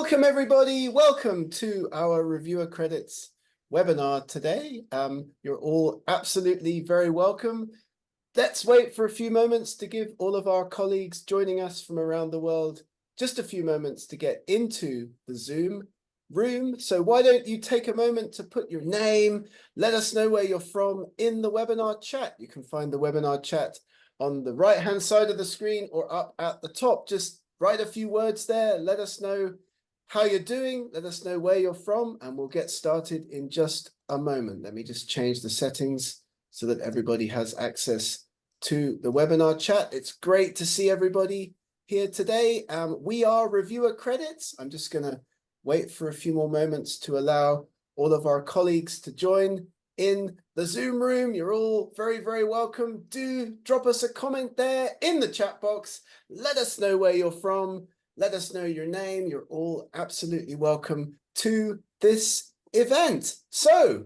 Welcome, everybody. Welcome to our Reviewer Credits webinar today. You're all absolutely very welcome. Let's wait for a few moments to give all of our colleagues joining us from around the world just a few moments to get into the Zoom room. So why don't you take a moment to put your name, let us know where you're from in the webinar chat. You can find the webinar chat on the right-hand side of the screen or up at the top. Just write a few words there. Let us know how you're doing. Let us know where you're from, and we'll get started in just a moment. Let me just change the settings so that everybody has access to the webinar chat. It's great to see everybody here today. We are Reviewer Credits. I'm just going to wait for a few more moments to allow all of our colleagues to join in the Zoom room. You're all very, very welcome. Do drop us a comment there in the chat box. Let us know where you're from. Let us know your name. You're all absolutely welcome to this event. So,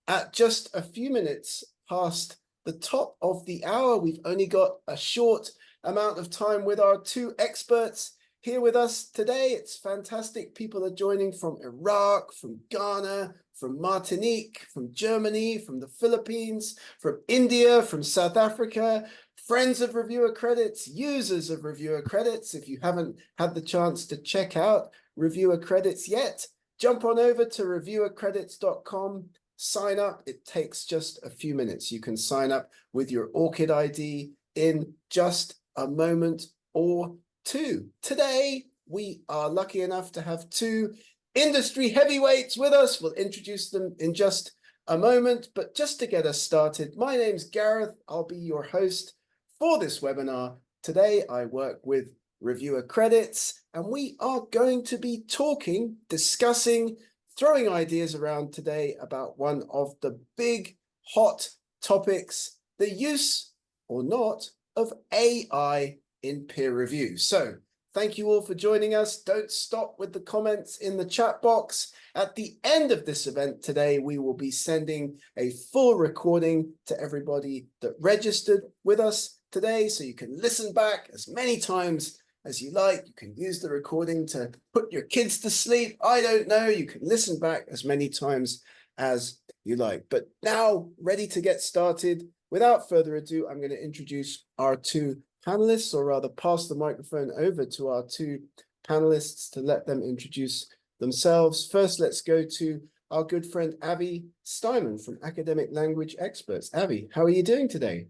at just a few minutes past the top of the hour, we've only got a short amount of time with our two experts here with us today. It's fantastic. People are joining from Iraq, from Ghana, from Martinique, from Germany, from the Philippines, from India, from South Africa. Friends of Reviewer Credits, users of Reviewer Credits. If you haven't had the chance to check out Reviewer Credits yet, jump on over to reviewercredits.com, sign up. It takes just a few minutes. You can sign up with your ORCID ID in just a moment or two. Today, we are lucky enough to have two industry heavyweights with us. We'll introduce them in just a moment, but just to get us started, my name's Gareth. I'll be your host for this webinar. Today, I work with Reviewer Credits, and we are going to be talking, discussing, throwing ideas around today about one of the big hot topics, the use or not of AI in peer review. So thank you all for joining us. Don't stop with the comments in the chat box. At the end of this event today, we will be sending a full recording to everybody that registered with us today, so you can listen back as many times as you like. You can use the recording to put your kids to sleep. I don't know. You can listen back as many times as you like. But now, ready to get started. Without further ado, I'm going to introduce our two panelists, or rather pass the microphone over to our two panelists to let them introduce themselves. First, let's go to our good friend Avi Staiman from Academic Language Experts. Avi, how are you doing today?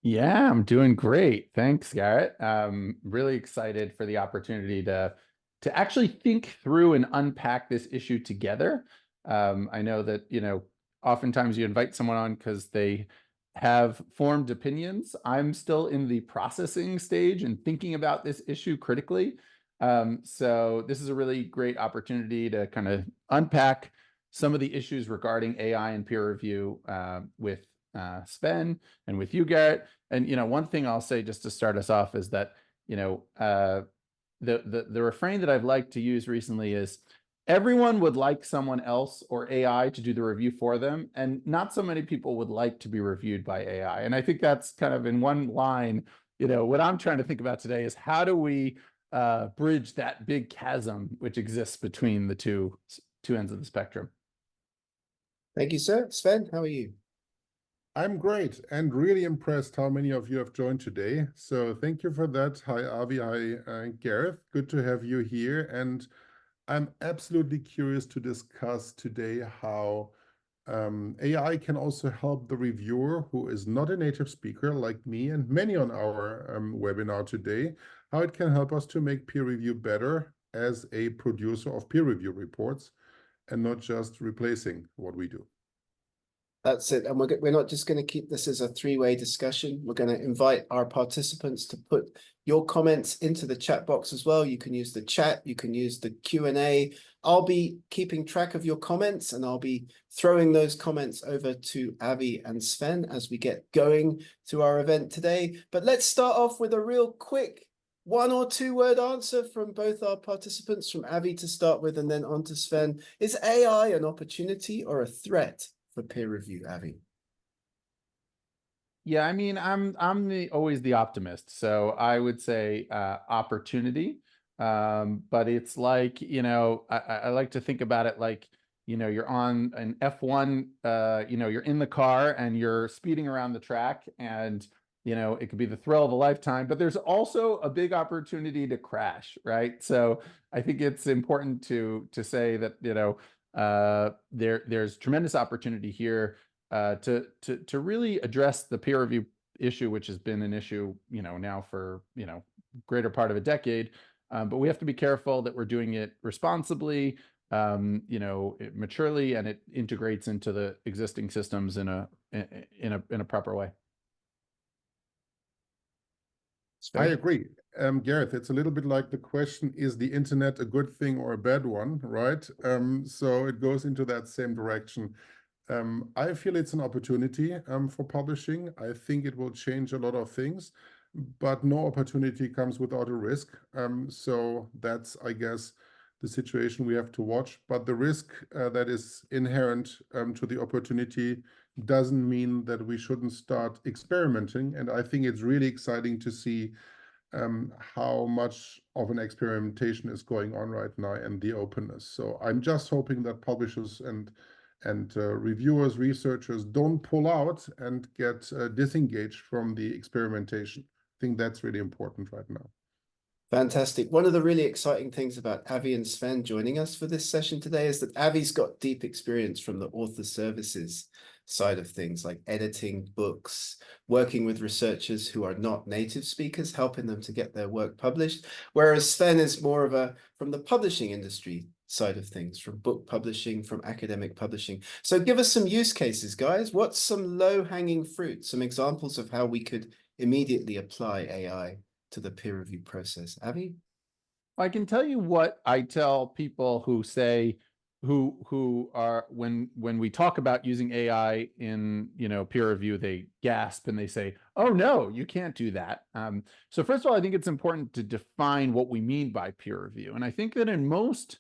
Yeah, I'm doing great. Thanks, Garrett. Really excited for the opportunity to actually think through and unpack this issue together. I know that, oftentimes you invite someone on because they have formed opinions. I'm still in the processing stage and thinking about this issue critically. So this is a really great opportunity to kind of unpack some of the issues regarding AI and peer review with Sven and with you, Garrett. And one thing I'll say just to start us off is that the refrain that I've liked to use recently is everyone would like someone else or AI to do the review for them, and not so many people would like to be reviewed by AI. And I think that's kind of in one line. What I'm trying to think about today is how do we bridge that big chasm which exists between the two ends of the spectrum. Thank you, sir. Sven, how are you? I'm great and really impressed how many of you have joined today. So thank you for that. Hi, Avi. Hi, Gareth. Good to have you here. And I'm absolutely curious to discuss today how AI can also help the reviewer who is not a native speaker like me and many on our webinar today, how it can help us to make peer review better as a producer of peer review reports and not just replacing what we do. That's it. And we're not just going to keep this as a three-way discussion. We're going to invite our participants to put your comments into the chat box as well. You can use the chat. You can use the Q&A. I'll be keeping track of your comments, and I'll be throwing those comments over to Avi and Sven as we get going to our event today. But let's start off with a real quick 1 or 2 word answer from both our participants, from Avi to start with, and then on to Sven. Is AI an opportunity or a threat for peer review, Avi? Yeah, I mean, I'm always the optimist, so I would say opportunity. But it's like, I like to think about it like, you're on an F1, you're in the car and you're speeding around the track, and it could be the thrill of a lifetime, but there's also a big opportunity to crash, right? So I think it's important to say that, there's tremendous opportunity here to really address the peer review issue, which has been an issue, now for, greater part of a decade. But we have to be careful that we're doing it responsibly, maturely, and it integrates into the existing systems in a proper way. I agree. Gareth, it's a little bit like the question, is the internet a good thing or a bad one, right? So it goes into that same direction. I feel it's an opportunity for publishing. I think it will change a lot of things, but no opportunity comes without a risk. So that's, I guess, the situation we have to watch. But the risk that is inherent to the opportunity doesn't mean that we shouldn't start experimenting. And I think it's really exciting to see how much of an experimentation is going on right now and the openness. So I'm just hoping that publishers and reviewers, researchers don't pull out and get disengaged from the experimentation. I think that's really important right now. Fantastic. One of the really exciting things about Avi and Sven joining us for this session today is that Avi's got deep experience from the author services side of things, like editing books, working with researchers who are not native speakers, helping them to get their work published, whereas Sven is more of from the publishing industry side of things, from book publishing, from academic publishing. So give us some use cases, guys. What's some low-hanging fruit, some examples of how we could immediately apply AI to the peer review process? Avi? I can tell you what I tell people who say, who are, when we talk about using AI in peer review, they gasp and they say, "Oh no, you can't do that." So first of all, I think it's important to define what we mean by peer review, and I think that in most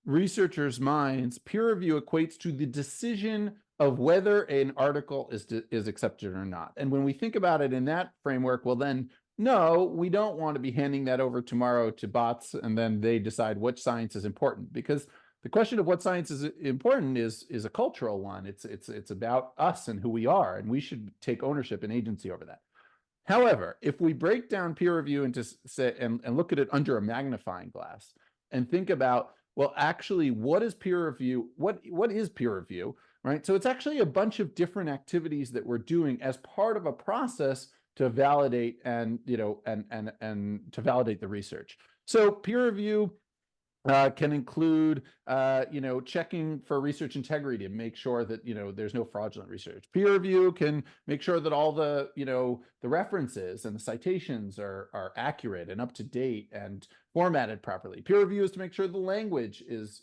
researchers' minds, peer review equates to the decision of whether an article is accepted or not. And when we think about it in that framework, well then, no, we don't want to be handing that over tomorrow to bots and then they decide which science is important, because the question of what science is important is a cultural one. It's about us and who we are, and we should take ownership and agency over that. However, if we break down peer review into and look at it under a magnifying glass and think about, well, actually, what is peer review? What is peer review, right? So it's actually a bunch of different activities that we're doing as part of a process to validate and to validate the research. So peer review can include, checking for research integrity to make sure that, there's no fraudulent research. Peer review can make sure that all the, the references and the citations are accurate and up to date and formatted properly. Peer review is to make sure the language is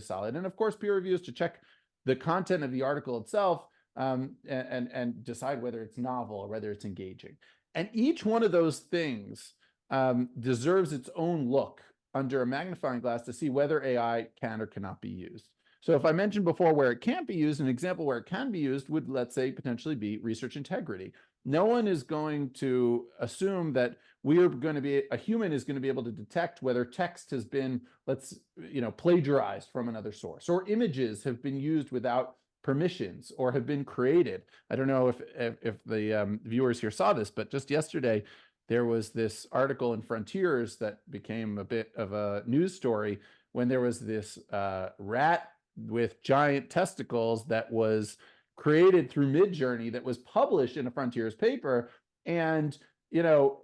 solid. And of course, peer review is to check the content of the article itself and decide whether it's novel or whether it's engaging. And each one of those things deserves its own look under a magnifying glass to see whether AI can or cannot be used. So if I mentioned before where it can't be used, an example where it can be used would, let's say, potentially be research integrity. No one is going to assume that a human is going to be able to detect whether text has been, plagiarized from another source, or images have been used without permissions or have been created. I don't know if the viewers here saw this, but just yesterday, there was this article in Frontiers that became a bit of a news story when there was this rat with giant testicles that was created through Midjourney that was published in a Frontiers paper. And,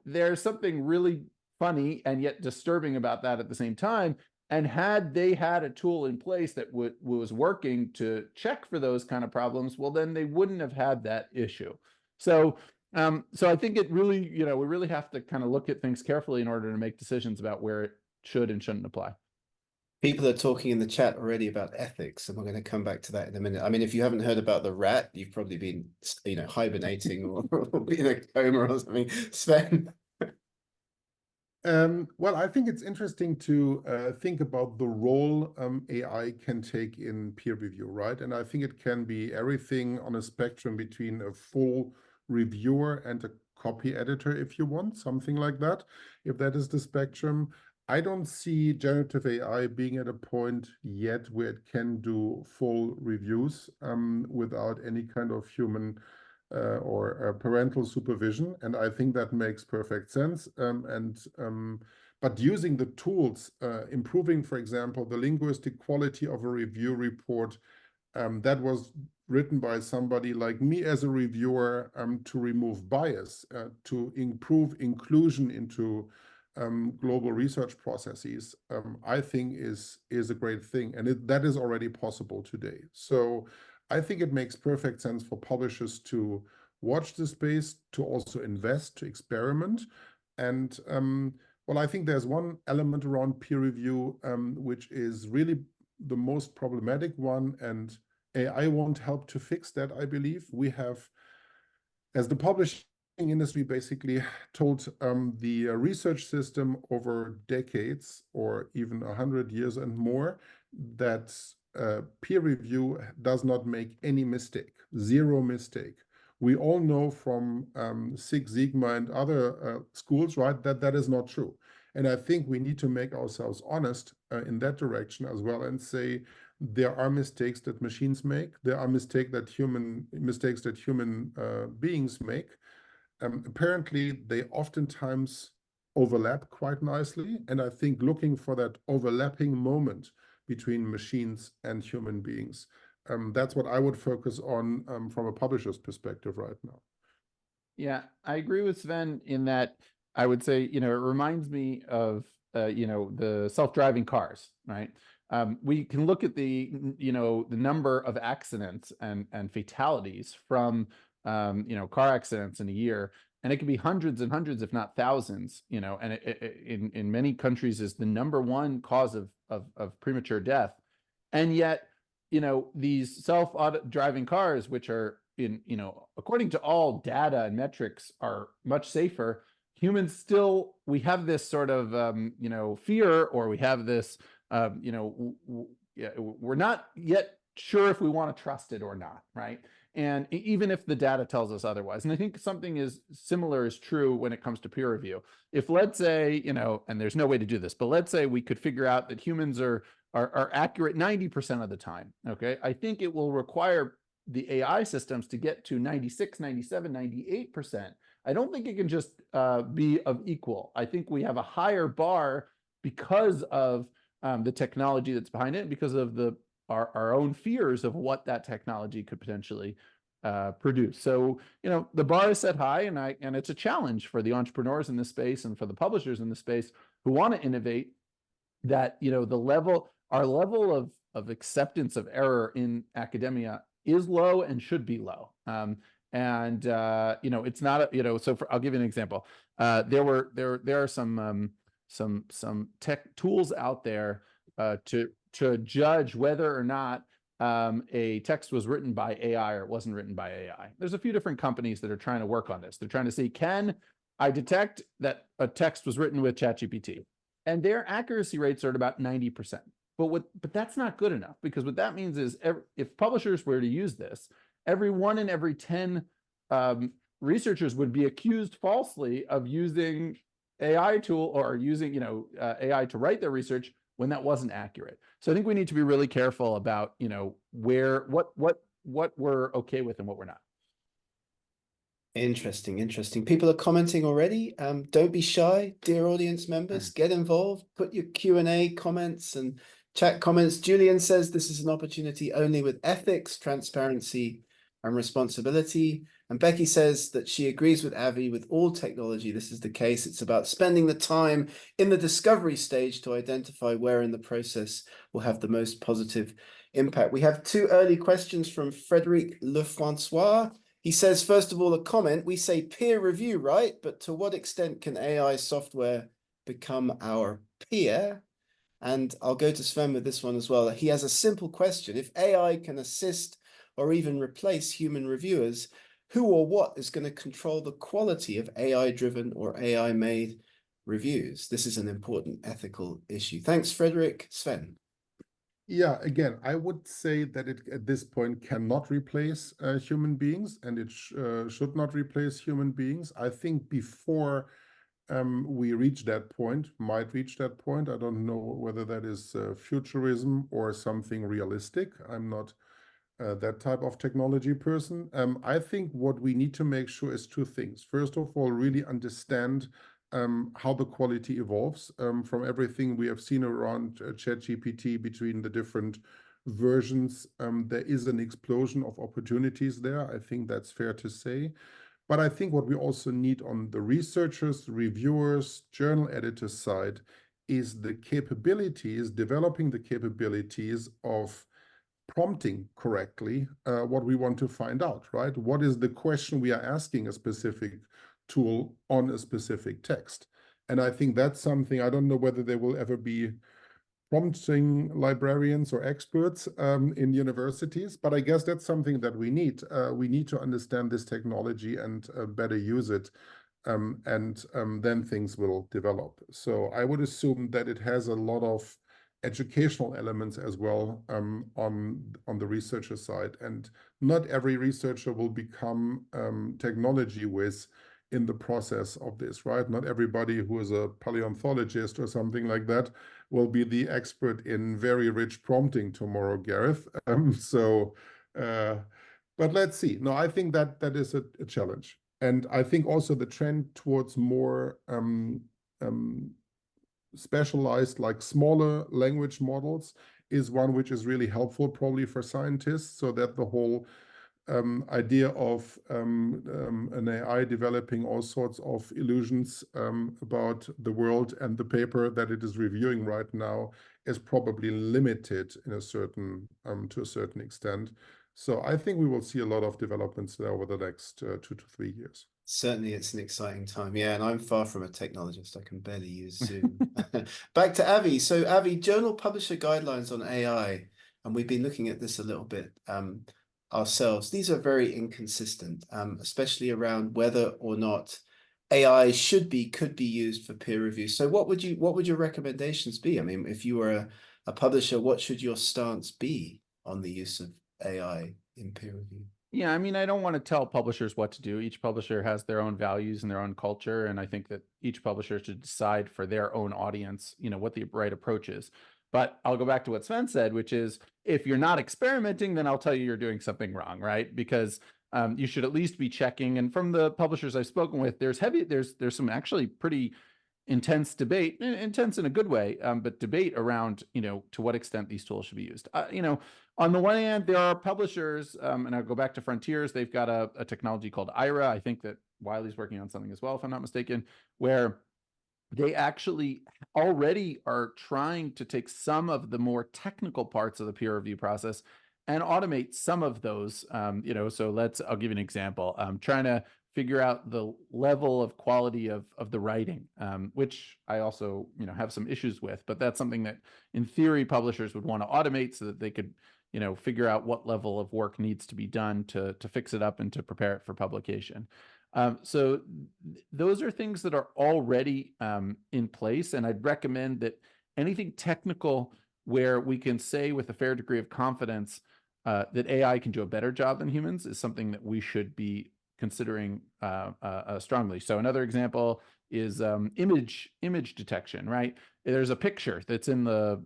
there's something really funny and yet disturbing about that at the same time. And had they had a tool in place that was working to check for those kind of problems, well, then they wouldn't have had that issue. So I think it really, we really have to kind of look at things carefully in order to make decisions about where it should and shouldn't apply. People are talking in the chat already about ethics, and we're going to come back to that in a minute. I mean, if you haven't heard about the rat, you've probably been, hibernating or in a coma or something. Sven? Well, I think it's interesting to think about the role AI can take in peer review, right? And I think it can be everything on a spectrum between a full reviewer and a copy editor, if you want, something like that, if that is the spectrum. I don't see generative AI being at a point yet where it can do full reviews without any kind of human or parental supervision, and I think that makes perfect sense. But using the tools, improving, for example, the linguistic quality of a review report that was written by somebody like me as a reviewer to remove bias, to improve inclusion into global research processes, I think is a great thing, and that is already possible today. So I think it makes perfect sense for publishers to watch the space, to also invest, to experiment. And well, I think there's one element around peer review which is really the most problematic one, and AI won't help to fix that, I believe. We have, as the publishing industry, basically told the research system over decades or even 100 years and more that peer review does not make any mistake, zero mistake. We all know from Six Sigma and other schools, right, that that is not true. And I think we need to make ourselves honest in that direction as well and say there are mistakes that machines make. There are mistakes that human beings make. Apparently, they oftentimes overlap quite nicely. And I think looking for that overlapping moment between machines and human beings, that's what I would focus on from a publisher's perspective right now. Yeah, I agree with Sven in that I would say, it reminds me of, the self-driving cars, right? We can look at the number of accidents and fatalities from, car accidents in a year, and it can be hundreds and hundreds, if not thousands, and in many countries is the #1 cause of premature death. And yet, these self-driving cars, which are according to all data and metrics, are much safer. Humans still, we have this sort of, fear, or we have this, we're not yet sure if we want to trust it or not, right? And even if the data tells us otherwise. And I think something is similar is true when it comes to peer review. If, let's say, and there's no way to do this, but let's say we could figure out that humans are accurate 90% of the time, okay? I think it will require the AI systems to get to 96, 97, 98%. I don't think it can just be of equal. I think we have a higher bar because of the technology that's behind it, because of our own fears of what that technology could potentially produce. So, the bar is set high, and it's a challenge for the entrepreneurs in this space and for the publishers in this space who want to innovate, that, our level of acceptance of error in academia is low and should be low. It's not so I'll give you an example. There are some tech tools out there to judge whether or not a text was written by AI or it wasn't written by AI. There's a few different companies that are trying to work on this. They're trying to see, can I detect that a text was written with ChatGPT? And their accuracy rates are at about 90%. But that's not good enough, because what that means is if publishers were to use this, every 1 in every 10 researchers would be accused falsely of using AI tool or using AI to write their research when that wasn't accurate. So I think we need to be really careful about what we're okay with and what we're not. Interesting. People are commenting already. Don't be shy, dear audience members. Get involved. Put your Q&A comments and chat comments. Julian says this is an opportunity only with ethics, transparency, and responsibility. And Becky says that she agrees with Avi. With all technology, this is the case. It's about spending the time in the discovery stage to identify where in the process will have the most positive impact. We have 2 early questions from Frederic Lefrancois. He says, first of all, a comment. We say peer review, right? But to what extent can AI software become our peer? And I'll go to Sven with this one as well. He has a simple question. If AI can assist or even replace human reviewers, who or what is going to control the quality of AI-driven or AI-made reviews? This is an important ethical issue. Thanks, Frederic. Sven. Yeah, again, I would say that it at this point cannot replace human beings, and it should not replace human beings. I think before we reach that point, might reach that point. I don't know whether that is futurism or something realistic. I'm not that type of technology person. I think what we need to make sure is two things. First of all, really understand how the quality evolves from everything we have seen around ChatGPT between the different versions. There is an explosion of opportunities there. I think that's fair to say. But I think what we also need on the researchers, reviewers, journal editors side is the capabilities, developing the capabilities of prompting correctly what we want to find out, right? What is the question we are asking a specific tool on a specific text? And I think that's something, I don't know whether there will ever be prompting librarians or experts in universities, but I guess that's something that we need. We need to understand this technology and better use it, and then things will develop. So I would assume that it has a lot of educational elements as well on the researcher side, and not every researcher will become technology whiz in the process of this, right? Not everybody who is a paleontologist or something like that will be the expert in very rich prompting tomorrow, Gareth. But let's see. No, I think that is a challenge. And I think also the trend towards more specialized, like smaller language models is one which is really helpful probably for scientists, so that the whole idea of an AI developing all sorts of illusions about the world and the paper that it is reviewing right now is probably limited in a certain to a certain extent. So I think we will see a lot of developments there over the next 2 to 3 years. Certainly, it's an exciting time. Yeah, and I'm far from a technologist. I can barely use Zoom. Back to Avi. So Avi, journal publisher guidelines on AI, and we've been looking at this a little bit ourselves. These are very inconsistent, especially around whether or not AI could be used for peer review. So what would your recommendations be? I mean, if you were a publisher, what should your stance be on the use of AI in peer review? Yeah, I mean, I don't want to tell publishers what to do. Each publisher has their own values and their own culture, and I think that each publisher should decide for their own audience, what the right approach is. But I'll go back to what Sven said, which is if you're not experimenting, then I'll tell you you're doing something wrong, right? Because you should at least be checking. And from the publishers I've spoken with, there's some actually pretty intense debate, intense in a good way, but debate around, to what extent these tools should be used. On the one hand, there are publishers, and I'll go back to Frontiers, they've got a technology called IRA. I think that Wiley's working on something as well, if I'm not mistaken, where they actually already are trying to take some of the more technical parts of the peer review process and automate some of those. So I'll give you an example. I'm trying to figure out the level of quality of the writing, which I also, have some issues with, but that's something that in theory publishers would want to automate so that they could, figure out what level of work needs to be done to fix it up and to prepare it for publication. So those are things that are already in place, and I'd recommend that anything technical where we can say with a fair degree of confidence that AI can do a better job than humans is something that we should be considering strongly. So another example is image detection, right? There's a picture that's in the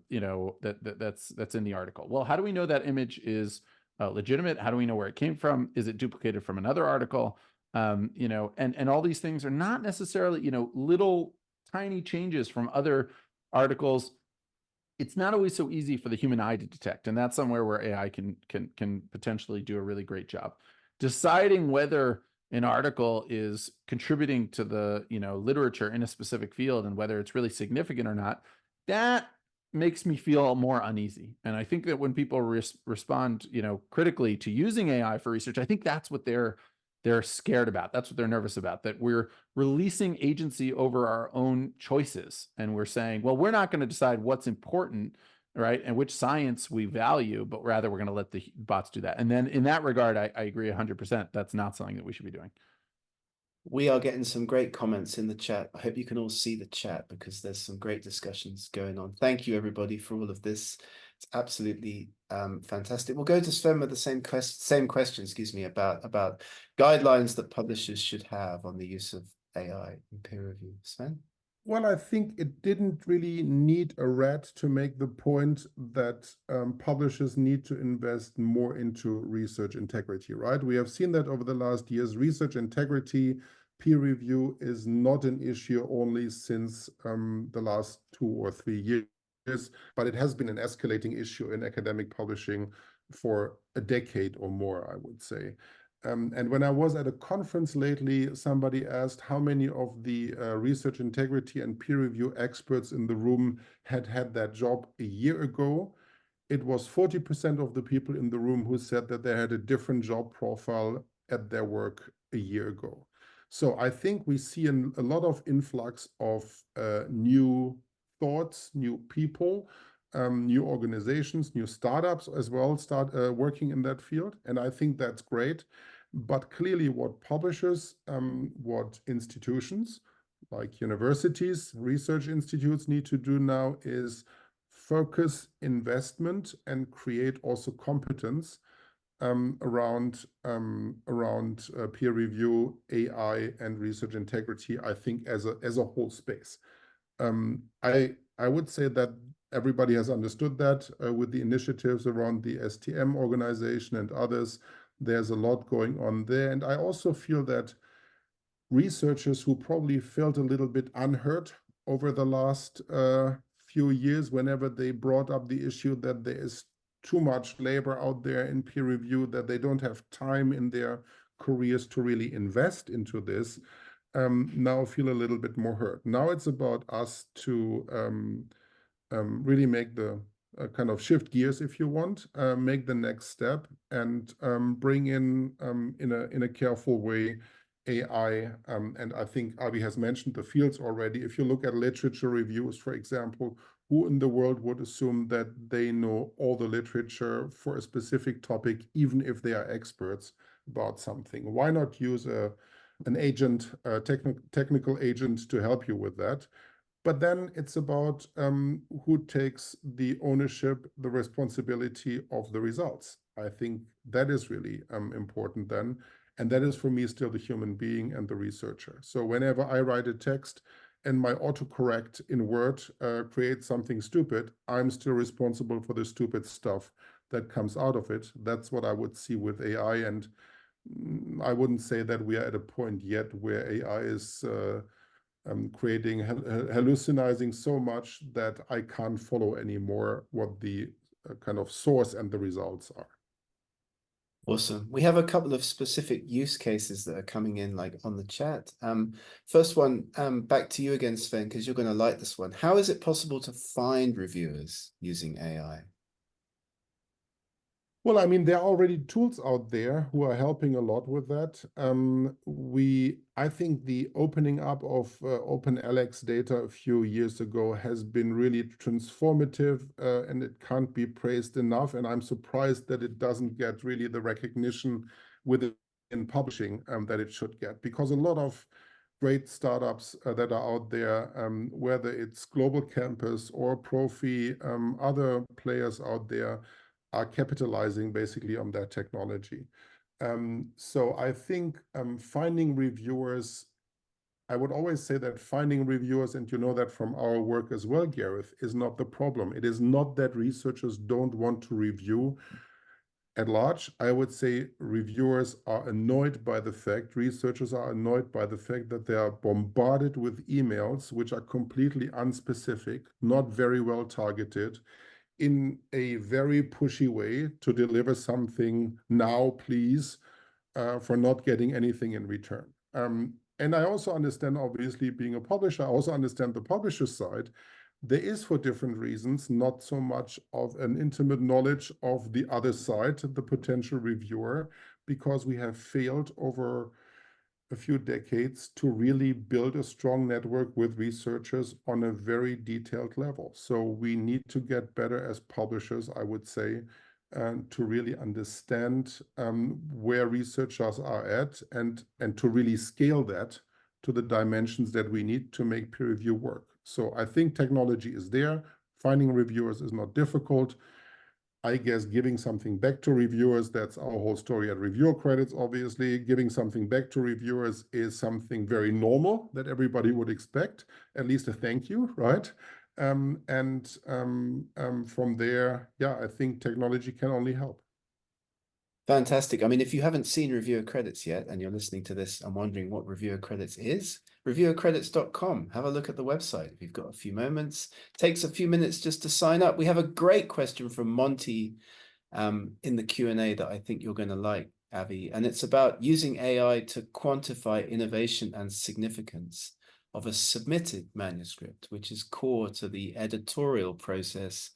that's in the article. Well, how do we know that image is legitimate? How do we know where it came from? Is it duplicated from another article? And all these things are not necessarily, little tiny changes from other articles. It's not always so easy for the human eye to detect, and that's somewhere where AI can potentially do a really great job. Deciding whether an article is contributing to the, literature in a specific field and whether it's really significant or not, that makes me feel more uneasy. And I think that when people respond, critically to using AI for research, I think that's what they're scared about. That's what they're nervous about, that we're releasing agency over our own choices. And we're saying, well, we're not going to decide what's important, right, and which science we value, but rather we're going to let the bots do that. And then in that regard, I agree 100%. That's not something that we should be doing. We are getting some great comments in the chat. I hope you can all see the chat because there's some great discussions going on. Thank you, everybody, for all of this. It's absolutely fantastic. We'll go to Sven with the same question, about guidelines that publishers should have on the use of AI in peer review? Sven? Well, I think it didn't really need a rat to make the point that publishers need to invest more into research integrity, right? We have seen that over the last years. Research integrity, peer review is not an issue only since the last 2 or 3 years, but it has been an escalating issue in academic publishing for a decade or more, I would say. And when I was at a conference lately, somebody asked how many of the research integrity and peer review experts in the room had had that job a year ago. It was 40% of the people in the room who said that they had a different job profile at their work a year ago. So I think we see a lot of influx of new thoughts, new people, new organizations, new startups as well start working in that field. And I think that's great. But clearly what publishers, what institutions like universities, research institutes need to do now is focus investment and create also competence around peer review, AI, and research integrity, I think as a whole space. I would say that everybody has understood that with the initiatives around the STM organization and others. There's a lot going on there. And I also feel that researchers who probably felt a little bit unheard over the last few years, whenever they brought up the issue that there is too much labor out there in peer review, that they don't have time in their careers to really invest into this, now feel a little bit more hurt. Now it's about us to really make the kind of shift gears, if you want, make the next step and bring in a careful way AI. And I think Avi has mentioned the fields already. If you look at literature reviews, for example, who in the world would assume that they know all the literature for a specific topic, even if they are experts about something? Why not use an agent, a technical agent to help you with that? But then it's about who takes the ownership, the responsibility of the results. I think that is really important then. And that is for me still the human being and the researcher. So whenever I write a text and my autocorrect in Word creates something stupid, I'm still responsible for the stupid stuff that comes out of it. That's what I would see with AI. And I wouldn't say that we are at a point yet where AI is creating, hallucinizing so much that I can't follow anymore what the kind of source and the results are. Awesome. We have a couple of specific use cases that are coming in like on the chat. First one, back to you again, Sven, because you're going to like this one. How is it possible to find reviewers using AI? Well, I mean, there are already tools out there who are helping a lot with that. I think the opening up of OpenLX data a few years ago has been really transformative, and it can't be praised enough. And I'm surprised that it doesn't get really the recognition within publishing that it should get, because a lot of great startups that are out there, whether it's Global Campus or Profi, other players out there, are capitalizing basically on that technology. So I think finding reviewers, I would always say that finding reviewers, and you know that from our work as well, Gareth, is not the problem. It is not that researchers don't want to review at large. I would say reviewers are annoyed by the fact, researchers are annoyed by the fact that they are bombarded with emails which are completely unspecific, not very well targeted, in a very pushy way to deliver something now, please, for not getting anything in return. And I also understand, obviously, being a publisher, I also understand the publisher side. There is, for different reasons, not so much of an intimate knowledge of the other side, the potential reviewer, because we have failed over a few decades to really build a strong network with researchers on a very detailed level. So we need to get better as publishers, I would say, to really understand where researchers are at and to really scale that to the dimensions that we need to make peer review work. So I think technology is there. Finding reviewers is not difficult. I guess giving something back to reviewers, that's our whole story at Reviewer Credits, obviously. Giving something back to reviewers is something very normal that everybody would expect, at least a thank you, right? From there, yeah, I think technology can only help. Fantastic. I mean, if you haven't seen Reviewer Credits yet and you're listening to this and wondering what Reviewer Credits is, reviewercredits.com. Have a look at the website if you've got a few moments. Takes a few minutes just to sign up. We have a great question from Monty in the Q&A that I think you're going to like, Avi, and it's about using AI to quantify innovation and significance of a submitted manuscript, which is core to the editorial process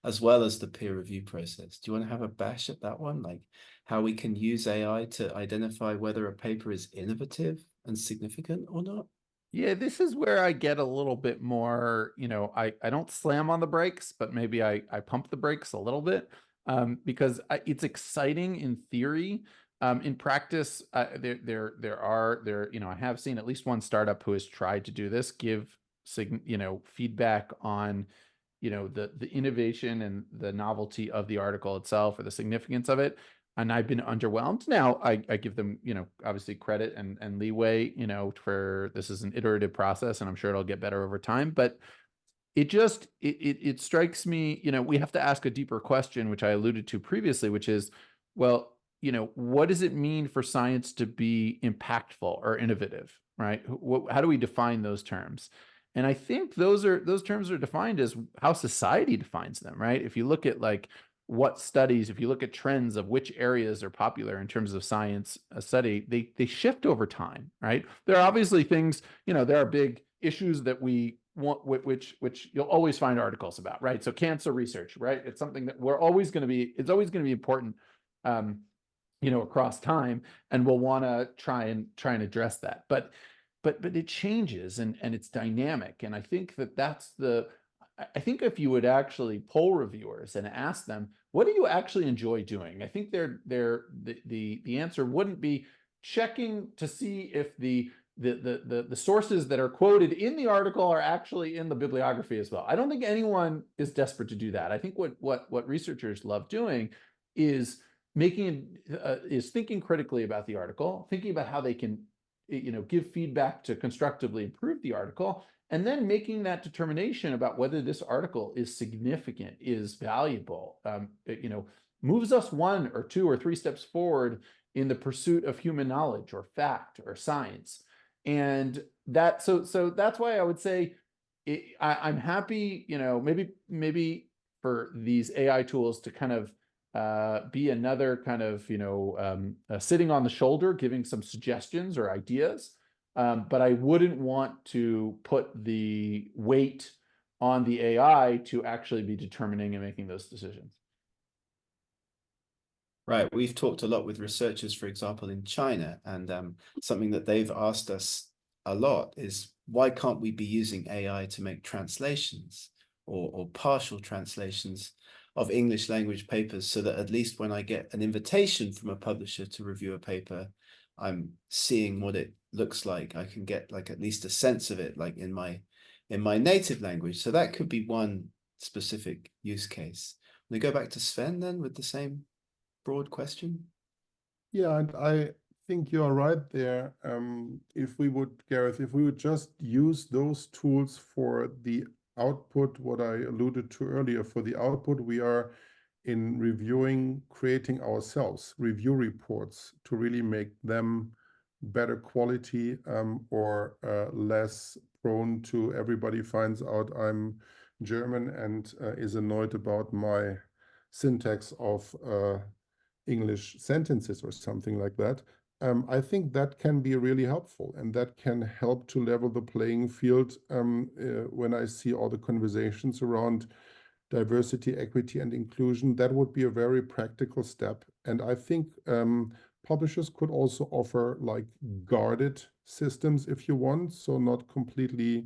as well as the peer review process. Do you want to have a bash at that one? Like how we can use AI to identify whether a paper is innovative and significant or not? Yeah, this is where I get a little bit more, I don't slam on the brakes, but maybe I pump the brakes a little bit, because it's exciting in theory. In practice, I have seen at least one startup who has tried to do this, give feedback on the innovation and the novelty of the article itself or the significance of it. And I've been underwhelmed. Now I give them, obviously credit and leeway, for this is an iterative process and I'm sure it'll get better over time. But it strikes me, we have to ask a deeper question, which I alluded to previously, which is, well, what does it mean for science to be impactful or innovative, right? How do we define those terms? And I think those terms are defined as how society defines them, right? If you look at what studies, if you look at trends of which areas are popular in terms of science study, they shift over time, right? There are obviously things, there are big issues that we want, which you'll always find articles about, right? So cancer research, right? It's something that it's always going to be important, across time, and we'll want to try and address that. But it changes and it's dynamic. And I think I think if you would actually poll reviewers and ask them, what do you actually enjoy doing? I think the answer wouldn't be checking to see if the sources that are quoted in the article are actually in the bibliography as well. I don't think anyone is desperate to do that. I think what researchers love doing is thinking critically about the article, thinking about how they can give feedback to constructively improve the article, and then making that determination about whether this article is significant, is valuable, moves us 1 or 2 or 3 steps forward in the pursuit of human knowledge or fact or science. And so that's why I would say I'm happy, maybe for these AI tools to kind of be another kind of, sitting on the shoulder, giving some suggestions or ideas. But I wouldn't want to put the weight on the AI to actually be determining and making those decisions. Right. We've talked a lot with researchers, for example, in China, and something that they've asked us a lot is, why can't we be using AI to make translations or partial translations of English language papers, so that at least when I get an invitation from a publisher to review a paper, I'm seeing what it looks like. I can get at least a sense of it, in my native language. So that could be one specific use case. We go back to Sven then with the same broad question. Yeah, and I think you are right there. Gareth, if we would just use those tools for the output, what I alluded to earlier, for the output, we are in reviewing, creating ourselves review reports to really make them better quality, or less prone to everybody finds out I'm German and is annoyed about my syntax of English sentences or something like that. I think that can be really helpful, and that can help to level the playing field when I see all the conversations around diversity, equity, and inclusion. That would be a very practical step. And I think publishers could also offer guarded systems if you want, so not completely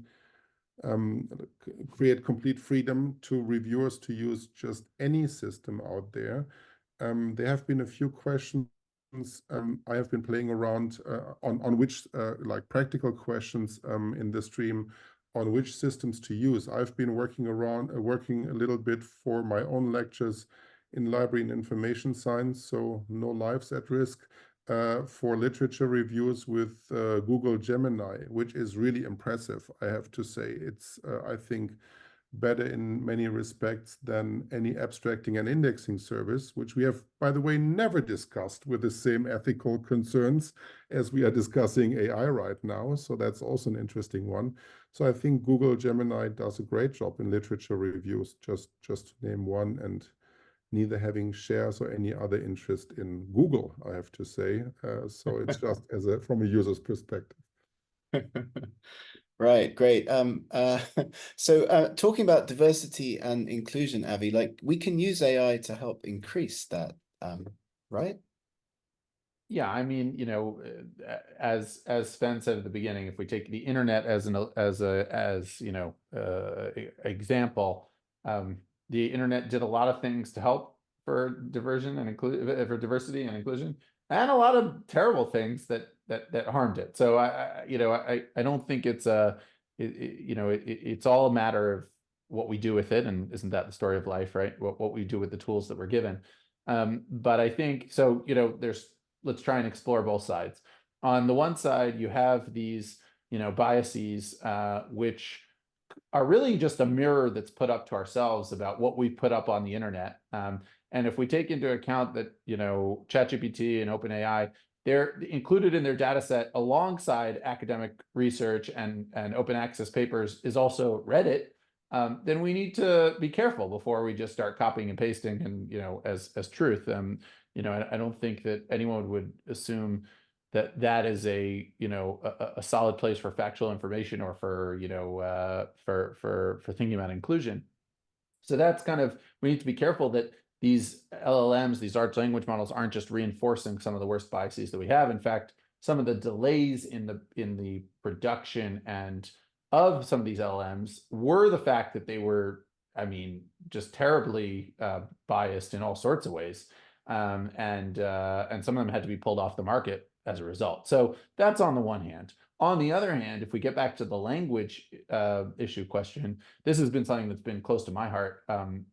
create complete freedom to reviewers to use just any system out there. There have been a few questions I have been playing around on which practical questions in the stream on which systems to use. I've been working a little bit for my own lectures in library and information science, so no lives at risk, for literature reviews with Google Gemini, which is really impressive, I have to say. It's, I think, better in many respects than any abstracting and indexing service, which we have, by the way, never discussed with the same ethical concerns as we are discussing AI right now. So that's also an interesting one. So I think Google Gemini does a great job in literature reviews, just to name one, and neither having shares or any other interest in Google, I have to say. So it's just from a user's perspective. Right, great. So talking about diversity and inclusion, Avi, like we can use AI to help increase that, right? Yeah, I mean, you know, as Sven said at the beginning, if we take the internet as you know, example, the internet did a lot of things to help for diversion and for diversity and inclusion, and a lot of terrible things that harmed it. So I don't think it's it's all a matter of what we do with it, and isn't that the story of life, right? What we do with the tools that we're given. But I think so, you know, let's try and explore both sides. On the one side, you have these, you know, biases, which are really just a mirror that's put up to ourselves about what we put up on the internet. And if we take into account that, you know, ChatGPT and OpenAI, they're included in their data set alongside academic research and open access papers is also Reddit, then we need to be careful before we just start copying and pasting and, you know, as truth. You know, I don't think that anyone would assume that that is a, you know, a solid place for factual information or for, you know, for thinking about inclusion. So that's kind of, we need to be careful that these LLMs, these large language models, aren't just reinforcing some of the worst biases that we have. In fact, some of the delays in the production and of some of these LLMs were the fact that they were, I mean, just terribly biased in all sorts of ways. And some of them had to be pulled off the market as a result. So that's on the one hand. On the other hand, if we get back to the language issue question, this has been something that's been close to my heart,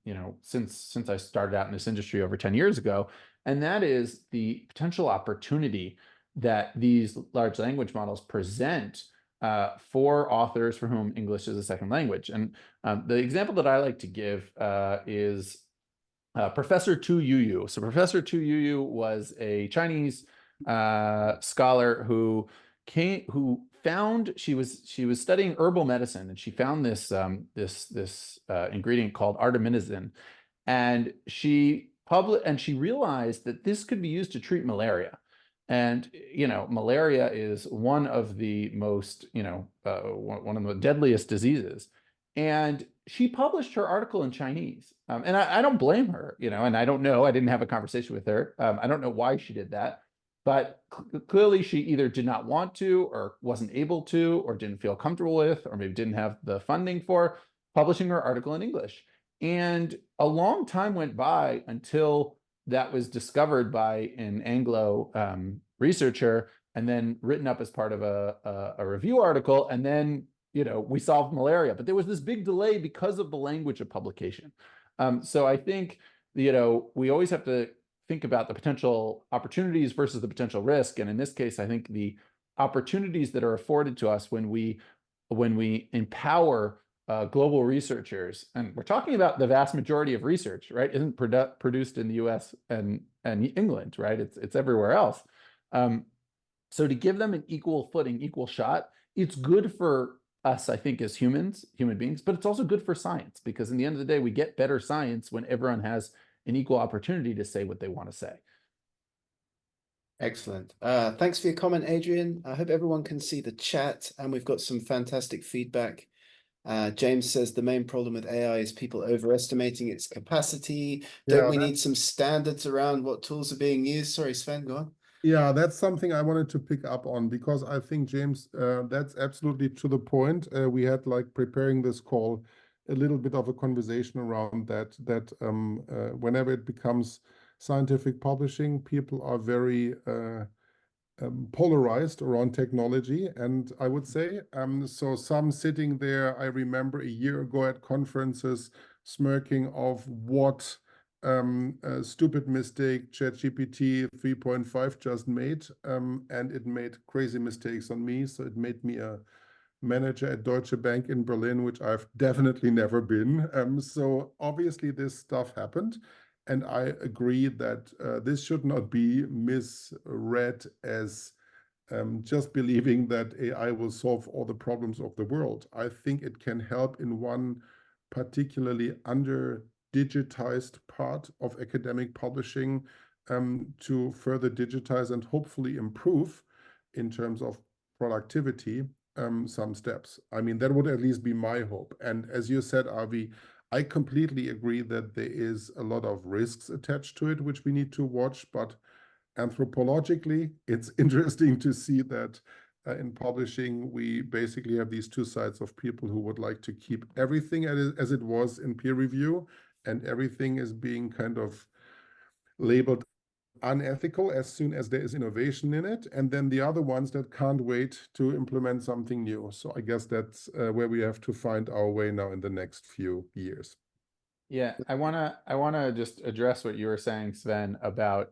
you know, since I started out in this industry over 10 years ago, and that is the potential opportunity that these large language models present for authors for whom English is a second language. And the example that I like to give is Professor Tu Youyou. So Professor Tu Youyou was a Chinese scholar who found, she was studying herbal medicine, and she found this ingredient called artemisinin, and she realized that this could be used to treat malaria. And, you know, malaria is one of the most, you know, one of the deadliest diseases. And she published her article in Chinese. And I don't blame her, you know, and I don't know, I didn't have a conversation with her. I don't know why she did that, but clearly she either did not want to, or wasn't able to, or didn't feel comfortable with, or maybe didn't have the funding for publishing her article in English. And a long time went by until that was discovered by an Anglo researcher, and then written up as part of a review article. And then, you know, we solved malaria, but there was this big delay because of the language of publication. So I think, you know, we always have to think about the potential opportunities versus the potential risk. And in this case, I think the opportunities that are afforded to us when we empower global researchers, and we're talking about the vast majority of research, right, isn't produced in the US and England, right? It's everywhere else. So to give them an equal footing, equal shot, it's good for us, I think, as human beings, but it's also good for science, because in the end of the day, we get better science when everyone has an equal opportunity to say what they want to say. Excellent. Thanks for your comment, Adrian. I hope everyone can see the chat, and we've got some fantastic feedback. James says the main problem with AI is people overestimating its capacity. Don't we need some standards around what tools are being used? Sorry, Sven, go on. Yeah, that's something I wanted to pick up on, because I think, James, that's absolutely to the point. We had, like, preparing this call, a little bit of a conversation around that whenever it becomes scientific publishing, people are very polarized around technology. And I would say, so some sitting there, I remember a year ago at conferences, smirking of what a stupid mistake ChatGPT 3.5 just made, and it made crazy mistakes on me. So it made me a manager at Deutsche Bank in Berlin, which I've definitely never been. So obviously this stuff happened. And I agree that this should not be misread as just believing that AI will solve all the problems of the world. I think it can help in one particularly under digitized part of academic publishing, to further digitize and hopefully improve in terms of productivity, some steps. I mean, that would at least be my hope. And as you said, Avi, I completely agree that there is a lot of risks attached to it, which we need to watch. But anthropologically, it's interesting to see that in publishing, we basically have these two sides of people who would like to keep everything as it was in peer review, and everything is being kind of labeled unethical as soon as there is innovation in it, and then the other ones that can't wait to implement something new. So I guess that's where we have to find our way now in the next few years. Yeah, I wanna just address what you were saying, Sven, about,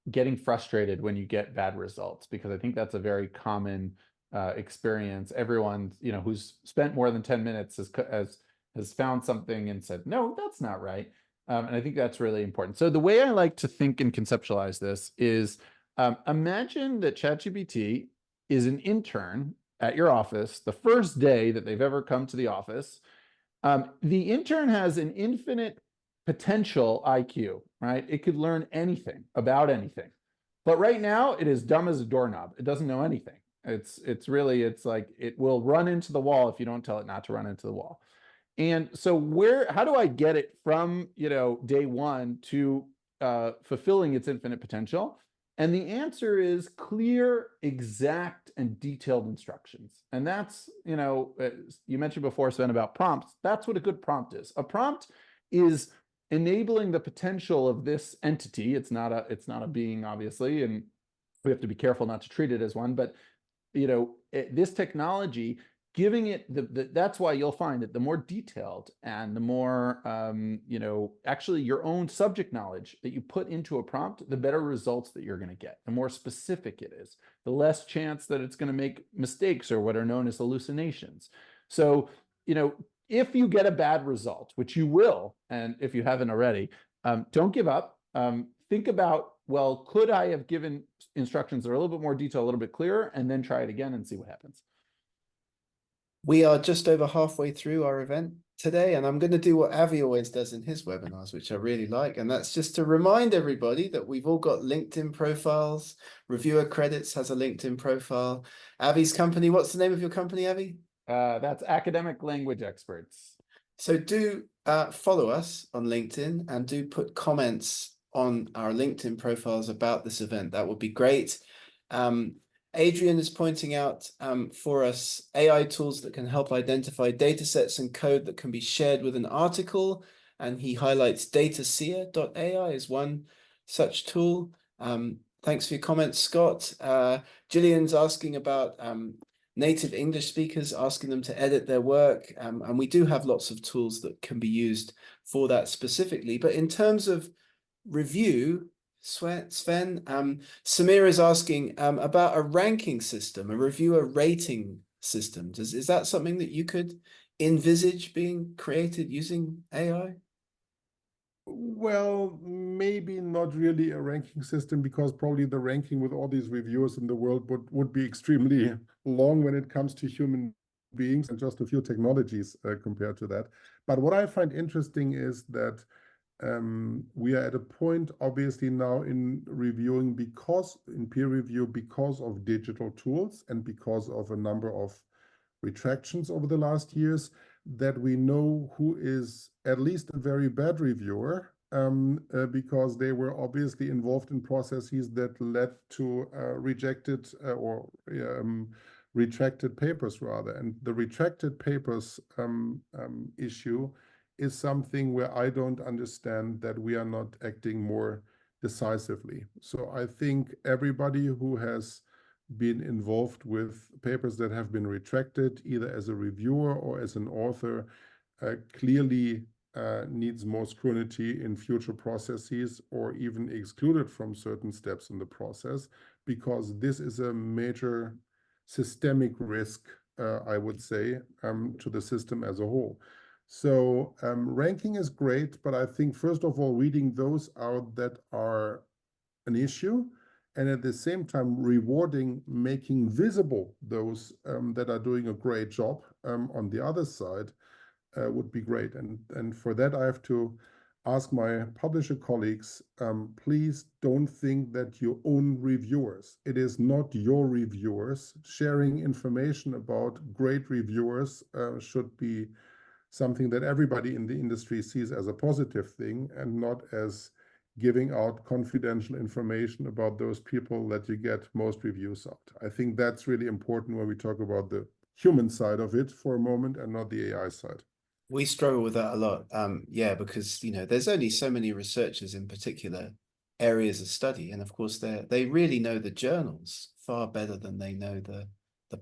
getting frustrated when you get bad results, because I think that's a very common experience. Everyone, who's spent more than 10 minutes has found something and said, no, that's not right. And I think that's really important. So the way I like to think and conceptualize this is, imagine that ChatGPT is an intern at your office the first day that they've ever come to the office. The intern has an infinite potential IQ, right? It could learn anything about anything. But right now it is dumb as a doorknob. It doesn't know anything. It's like it will run into the wall if you don't tell it not to run into the wall. And so how do I get it from, day one to fulfilling its infinite potential? And the answer is clear, exact, and detailed instructions. And that's, you mentioned before, Sven, about prompts. That's what a good prompt is. A prompt is enabling the potential of this entity. It's not a being, obviously, and we have to be careful not to treat it as one, but this technology, giving it that's why you'll find that the more detailed and the more actually your own subject knowledge that you put into a prompt, the better results that you're going to get. The more specific it is, the less chance that it's going to make mistakes or what are known as hallucinations. So if you get a bad result, which you will, and if you haven't already, don't give up. Think about, well, could I have given instructions that are a little bit more detailed, a little bit clearer, and then try it again and see what happens. We are just over halfway through our event today, and I'm going to do what Avi always does in his webinars, which I really like, and that's just to remind everybody that we've all got LinkedIn profiles. ReviewerCredits has a LinkedIn profile. Avi's company, what's the name of your company, Avi? That's Academic Language Experts. So do follow us on LinkedIn and do put comments on our LinkedIn profiles about this event. That would be great. Adrian is pointing out for us AI tools that can help identify data sets and code that can be shared with an article. And he highlights dataseer.ai as one such tool. Thanks for your comments, Scott. Gillian's asking about native English speakers, asking them to edit their work. And we do have lots of tools that can be used for that specifically. But in terms of review, Sven, Samir is asking about a ranking system, a reviewer rating system. Is that something that you could envisage being created using AI? Well, maybe not really a ranking system, because probably the ranking with all these reviewers in the world would be extremely long when it comes to human beings and just a few technologies compared to that. But what I find interesting is that we are at a point, obviously, now in reviewing, in peer review, because of digital tools and because of a number of retractions over the last years, that we know who is at least a very bad reviewer, because they were obviously involved in processes that led to rejected or retracted papers, rather. And the retracted papers issue is something where I don't understand that we are not acting more decisively. So I think everybody who has been involved with papers that have been retracted, either as a reviewer or as an author, clearly needs more scrutiny in future processes or even excluded from certain steps in the process, because this is a major systemic risk, I would say, to the system as a whole. So ranking is great, but I think first of all, weeding those out that are an issue, and at the same time rewarding making visible those that are doing a great job on the other side would be great. And for that, I have to ask my publisher colleagues, please don't think that you own reviewers. It is not your reviewers. Sharing information about great reviewers should be something that everybody in the industry sees as a positive thing, and not as giving out confidential information about those people that you get most reviews out. I think that's really important when we talk about the human side of it for a moment and not the AI side. We struggle with that a lot. Yeah, because there's only so many researchers in particular areas of study, and of course they really know the journals far better than they know the